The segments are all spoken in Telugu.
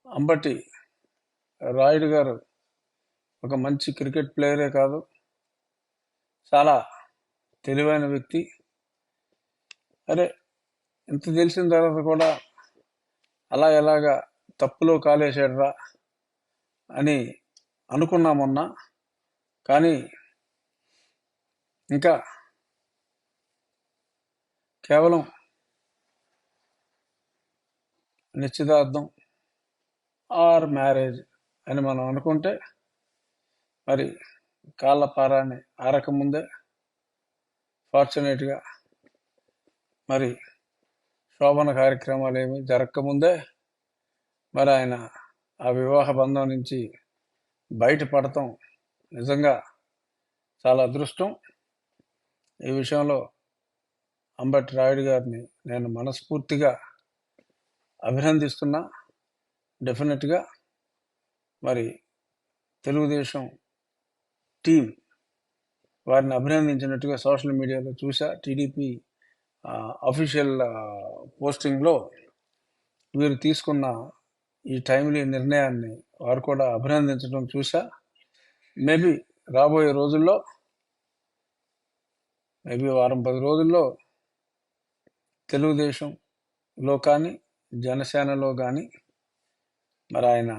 అంబటి రాయుడు గారు ఒక మంచి క్రికెట్ ప్లేయరే కాదు, చాలా తెలివైన వ్యక్తి. అరే, ఇంత తెలిసిన తర్వాత కూడా ఎలాగా తప్పులో కాలేశాడురా అని అనుకున్నా మొన్న. కానీ ఇంకా కేవలం నిశ్చితార్థం ఆర్ మ్యారేజ్ అని మనం అనుకుంటే మరి కాళ్ళ పారాన్ని ఆరకముందే, ఫార్చునేట్గా మరి శోభన కార్యక్రమాలు ఏమి జరగకముందే మరి ఆయన ఆ వివాహ బంధం నుంచి బయటపడటం నిజంగా చాలా అదృష్టం. ఈ విషయంలో అంబటి రాయుడు గారిని నేను మనస్ఫూర్తిగా అభినందిస్తున్నా. డెఫినెట్గా మరి తెలుగుదేశం టీం వారిని అభినందించినట్టుగా సోషల్ మీడియాలో చూసా. టీడీపీ అఫీషియల్ పోస్టింగ్లో వీరు తీసుకున్న ఈ టైమ్లీ నిర్ణయాన్ని వారు కూడా అభినందించడం చూసా. మేబీ రాబోయే రోజుల్లో, మేబీ 10 రోజుల్లో తెలుగుదేశంలో కానీ జనసేనలో కానీ మరి ఆయన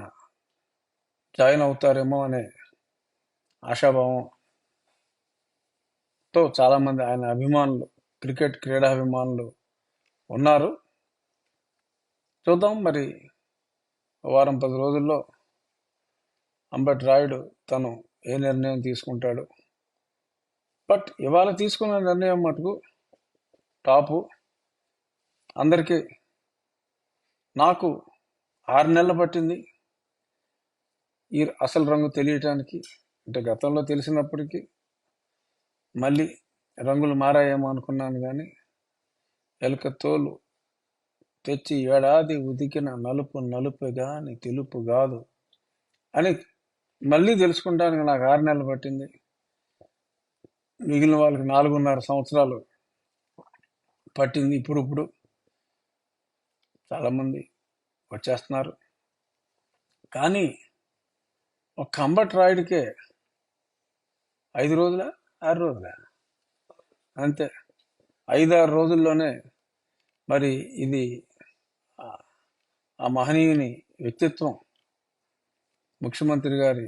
జాయిన్ అవుతారేమో అనే ఆశాభావంతో చాలామంది ఆయన అభిమానులు, క్రికెట్ క్రీడాభిమానులు ఉన్నారు. చూద్దాం మరి 10 రోజుల్లో అంబటి రాయుడు తను ఏ నిర్ణయం తీసుకుంటాడు. బట్ ఇవాళ తీసుకున్న నిర్ణయం మటుకు టాపు. అందరికీ, నాకు 6 నెలలు పట్టింది ఈ అసలు రంగు తెలియటానికి. అంటే గతంలో తెలిసినప్పటికీ మళ్ళీ రంగులు మారాయేమో అనుకున్నాను, కానీ ఎలుక తోలు తెచ్చి ఏడాది ఉదికిన నలుపు నలుపే గాని తెలుపు కాదు అని మళ్ళీ తెలుసుకుంటానికి నాకు 6 నెలలు పట్టింది. మిగిలిన వాళ్ళకి 4.5 సంవత్సరాలు పట్టింది. ఇప్పుడు చాలామంది వచ్చేస్తున్నారు. కానీ ఒక అంబటి రాయుడికే 5 రోజులా 6 రోజులా అంతే, 5-6 రోజుల్లోనే మరి ఇది ఆ మహనీయుని వ్యక్తిత్వం, ముఖ్యమంత్రి గారి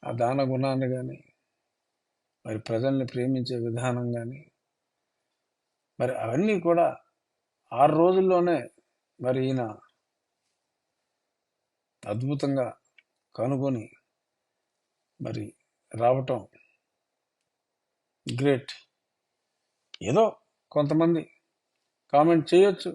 ఆ దాన గుణాన్ని కానీ, మరి ప్రజల్ని ప్రేమించే విధానం కానీ, మరి అవన్నీ కూడా 6 రోజుల్లోనే మరి ఈయన అద్భుతంగా కనుగొని మరి రావటం గ్రేట్. ఏదో కొంతమంది కామెంట్ చేయొచ్చు,